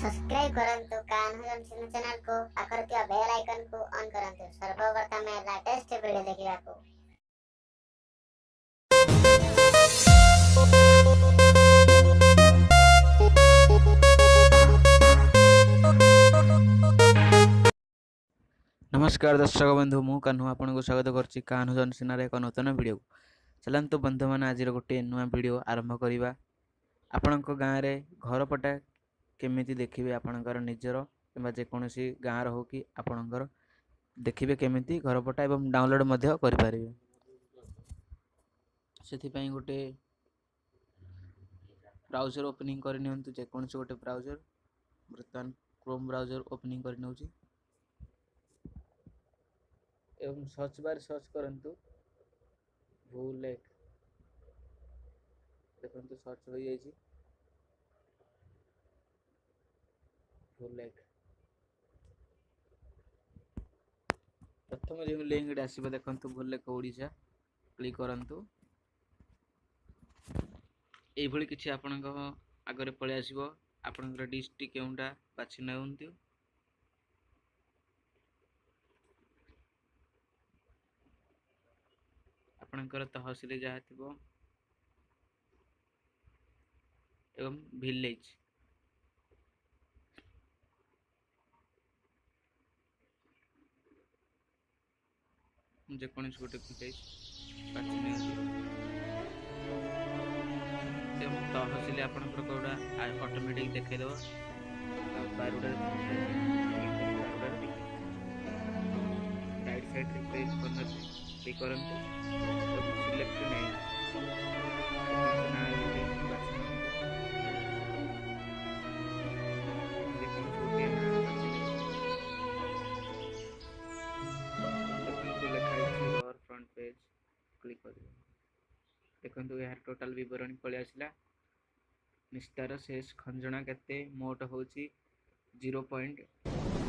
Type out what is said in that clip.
Subscribe करंतु Kanha junction channel को पाखर थिया बेल आइकन को ऑन करंतु सर्वप्रथम लेटेस्ट वीडियो देखिबाकू। नमस्कार दर्शक बंधु मु कान्हू आपन को स्वागत करछि कान्हू जंक्शन रे एक नूतन वीडियो। चलंतु बंधु माने आज गोटे नुआ वीडियो आरंभ करिबा। आपन को गाँव रे घर पटा केमिति देखिबे आपनकर निजर किबा जे कोनोसी गाँव रो हो कि आपनकर देखिबे केमिति घर पटा एवं डाउनलोड मध्य करि पारिबे। सेथि पई गोटे ब्राउजर ओपनिंग करि नियंतु जे कोनोसी गोटे ब्राउजर वर्तमान क्रोम ब्राउजर ओपनिंग करि नउछि एवं सर्च बार सर्च करंतु भूलेख देखंतु सर्च हो जाइछि भूलेख। प्रथम जो लिंक आसीबो देखंतु भूलेख ओडिशा क्लिक करंतु। एई भली किछि आपनक आगरे पळे आसीबो। आपनकर डिस्ट्रिक्ट केउंटा बाछि नउंतु आपनकर तहसील जहा थिबो एवं विलेज जे कोनोसी गोटे विलेज बाछि नियंतु एवं तहसील आपनकर कोडा ऑटोमेटिक देखाइ दबो। बारुडा राइट साइड रिफ्रेश करना क्लिक करंतु सिलेक्ट नहीं फ्रंट पेज क्लिक कर देखंतु यार टोटल विवरणी पळे आसिला। निस्तार शेष खंजणा केते मोट होची 0.0